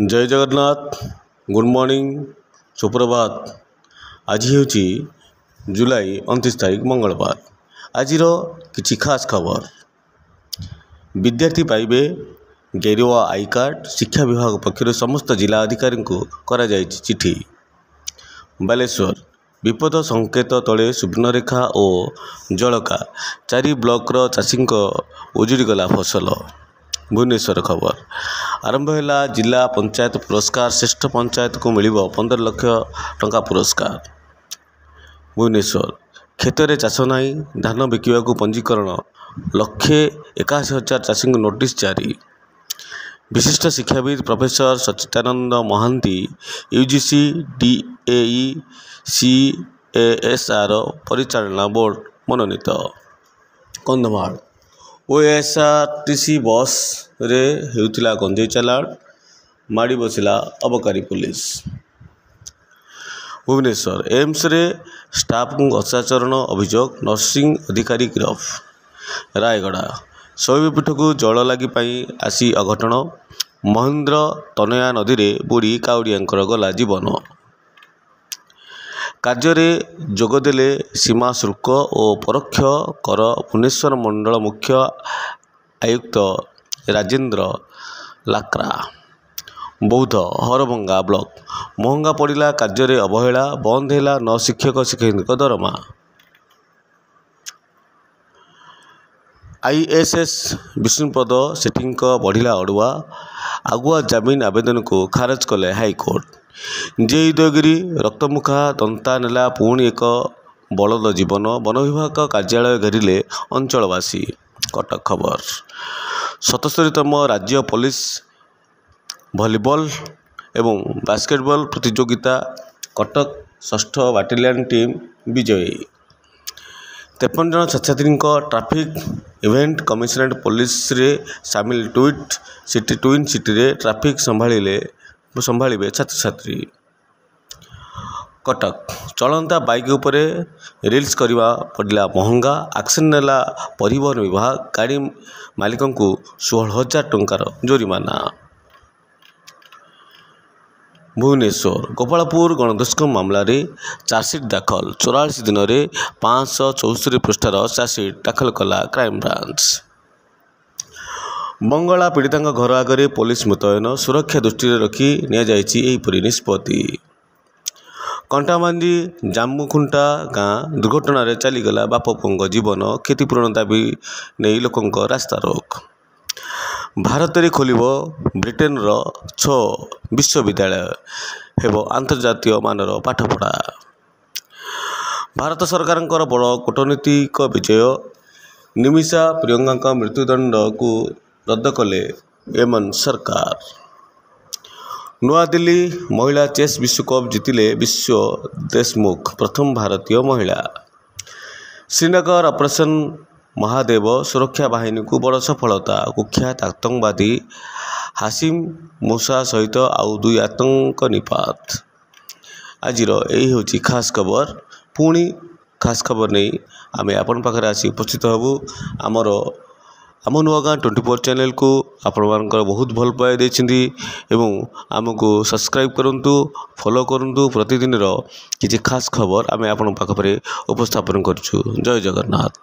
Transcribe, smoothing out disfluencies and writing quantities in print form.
जय Jagannath. Good morning सुप्रभात। आज हूँ जुलाई 29 तारीख मंगलवार। आज किछि खास खबर। विद्यार्थी पाइबे गेरुआ आई कार्ड। शिक्षा विभाग पक्षर समस्त जिला अधिकारी को करा जायछि चिठी। बालेश्वर विपद संकेत तले सुवर्णरेखा और जलका 4 ब्लॉकर चाषी उजुड़ीगला फसल। भुवनेश्वर खबर आरंभ है जिला पंचायत पुरस्कार। श्रेष्ठ पंचायत को मिल 15 लाख टंका पुरस्कार। भुवनेश्वर क्षेत्र चाष नाई धान बिकिबा पंजीकरण 181,000 चाषी नोटिस जारी। विशिष्ट शिक्षाविद professor Sachidananda Mohanty UGC DAE CSR परिचालना बोर्ड मनोनीत। कंधमाल ओएसआरटीसी बस रे हेउथिला गंजेई चालाण। माड़ी बसिला अबकारी पुलिस। भुवनेश्वर एम्स रे स्टाफ को अत्याचारण अभियोग नर्सिंग अधिकारी गिरफ। रायगड़ा शैवपीठ को जल लगी आसी अघटन। महेन्द्र तनया नदी रे बुड़ी काउड़ियांकर गला जीवन। कार्य जोगदेले सीमा शुल्क और परोक्ष कर भुवनेश्वर मंडल मुख्य आयुक्त राजेंद्र लाक्रा। बौद्ध हरभंगा ब्लॉक महंगा पड़ा कार्य अवहेला। बंद है 9 शिक्षक शिक्षयित्री दरमा। आईएसएस विष्णुपद सेठी बढ़िला अड़ुआ। आगुआ जमीन आवेदन को खारज कले हाईकोर्ट। जे उदयगिरी रक्तमुखा दंता नेला पुणी एक बलद जीवन। वन विभाग कार्यालय घेरिले अंचलवासी। कटक खबर 77तम राज्य पुलिस भलीबॉल एवं बास्केटबॉल प्रतियोगिता कटक 6ठ बाटालियन टीम विजयी। 53 जन छात्री ट्रैफिक इवेंट कमिशनरेट पुलिस रे सामिल। ट्विन सिटी रे ट्रैफिक संभाଳିबे छात्र छात्री। कटक चलंता बाइक उपरे रील्स करवा पड़ा महंगा। एक्शन नेला परिवहन विभाग। गाड़ी मालिकों को 16,000 टंकार जोरिमाना। भुवनेश्वर गोपालपुर गणदुष्कर्म मामला रे चार्जसीट दाखल। 44 दिन में 574 पृष्ठार चार्जसीट दाखल कला क्राइम ब्रांच। बंगला पीड़िता घर आगे पुलिस मुतयन। सुरक्षा दृष्टि रखी निष्पत्ति। कंटाबांजी जामुखुंटा गाँ दुर्घटना रे चलीगला बाप पुओ जीवन। क्षतिपूरण दाबी नहीं लोकों रास्ता रोक। भारत में खोल ब्रिटेन 6 विश्वविद्यालय हेब आंतर्जातीय मानर पाठपढ़ा। भारत सरकार बड़ कूटनीतिक विजय। निमिषा प्रियंका मृत्युदंड को रद्द कले यमन सरकार। नवा दिल्ली महिला चेस विश्वकप जीतिले विश्व देशमुख प्रथम भारतीय महिला। श्रीनगर ऑपरेशन महादेव सुरक्षा बाहिनी को बड़ सफलता। कुख्यात आतंकवादी हासिम मूसा सहित आउ 2 आतंक निपात। आज यही हूँ खास खबर। पुणी खास खबर नहीं आमे आपन पाखरे आसी उपस्थित हबू। आम नुआगाँ 24 चैनल को आपण मानकर बहुत भल पाए देछिंदी एवं आमको सब्सक्राइब करंतु फॉलो करंतु। प्रतिदिन किछि खास खबर आमे आपण पाखरे उपस्थापन करछु। जय जगन्नाथ।